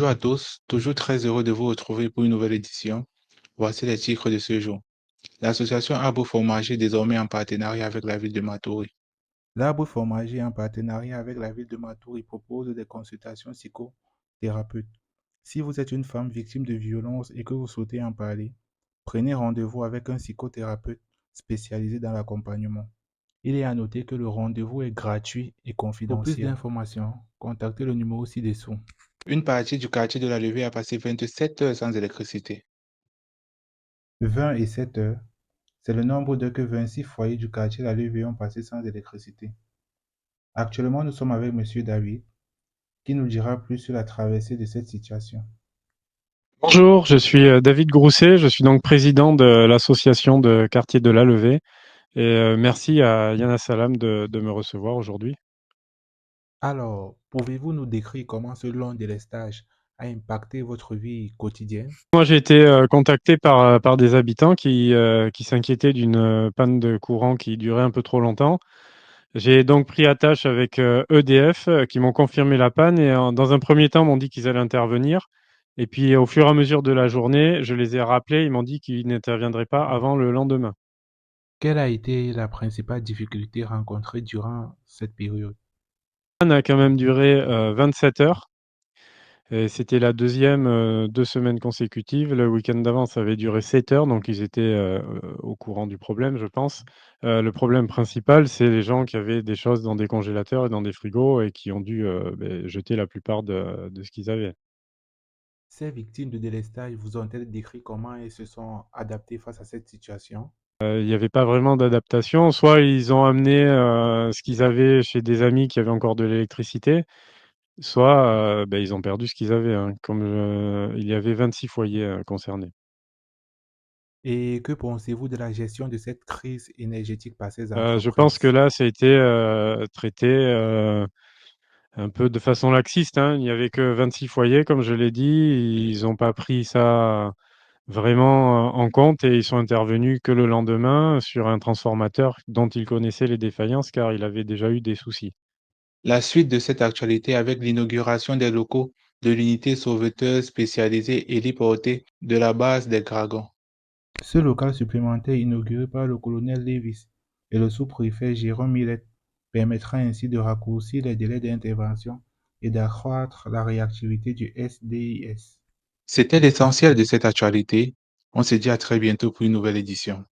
Bonjour à tous, toujours très heureux de vous retrouver pour une nouvelle édition. Voici les titres de ce jour. L'association Arbre Fromager est désormais en partenariat avec la ville de Matoury. L'Arbre Fromager en partenariat avec la ville de Matoury propose des consultations psychothérapeutes. Si vous êtes une femme victime de violence et que vous souhaitez en parler, prenez rendez-vous avec un psychothérapeute spécialisé dans l'accompagnement. Il est à noter que le rendez-vous est gratuit et confidentiel. Pour plus d'informations, contactez le numéro ci-dessous. Une partie du quartier de la Levée a passé 27 heures sans électricité. 20 et 7 heures, c'est le nombre d'heures que 26 foyers du quartier de la Levée ont passé sans électricité. Actuellement, nous sommes avec Monsieur David, qui nous dira plus sur la traversée de cette situation. Bonjour, je suis David Grousset, je suis donc président de l'association de quartier de la Levée et merci à Yana Salam de me recevoir aujourd'hui. Alors, pouvez-vous nous décrire comment ce long délestage a impacté votre vie quotidienne? Moi, j'ai été contacté par des habitants qui s'inquiétaient d'une panne de courant qui durait un peu trop longtemps. J'ai donc pris attache avec EDF qui m'ont confirmé la panne et dans un premier temps m'ont dit qu'ils allaient intervenir. Et puis au fur et à mesure de la journée, je les ai rappelés, ils m'ont dit qu'ils n'interviendraient pas avant le lendemain. Quelle a été la principale difficulté rencontrée durant cette période? La panne a quand même duré 27 heures. Et c'était la deuxième 2 semaines consécutives. Le week-end d'avant, ça avait duré 7 heures, donc ils étaient, au courant du problème, je pense. Le problème principal, c'est les gens qui avaient des choses dans des congélateurs et dans des frigos et qui ont dû, jeter la plupart de ce qu'ils avaient. Ces victimes de délestage vous ont-elles décrit comment elles se sont adaptées face à cette situation? Il n'y avait pas vraiment d'adaptation. Soit ils ont amené, ce qu'ils avaient chez des amis qui avaient encore de l'électricité, soit, ils ont perdu ce qu'ils avaient, hein. Il y avait 26 foyers, concernés. Et que pensez-vous de la gestion de cette crise énergétique par ces Je pense que entreprises? là, ça a été, traité, un peu de façon laxiste, hein. Il n'y avait que 26 foyers, comme je l'ai dit. Ils n'ont pas pris ça vraiment, en compte et ils sont intervenus que le lendemain sur un transformateur dont ils connaissaient les défaillances car il avait déjà eu des soucis. La suite de cette actualité avec l'inauguration des locaux de l'unité sauveteur spécialisée héliportée de la base des Dragons. Ce local supplémentaire inauguré par le colonel Davis et le sous-préfet Jérôme Millet permettra ainsi de raccourcir les délais d'intervention et d'accroître la réactivité du SDIS. C'était l'essentiel de cette actualité. On se dit à très bientôt pour une nouvelle édition.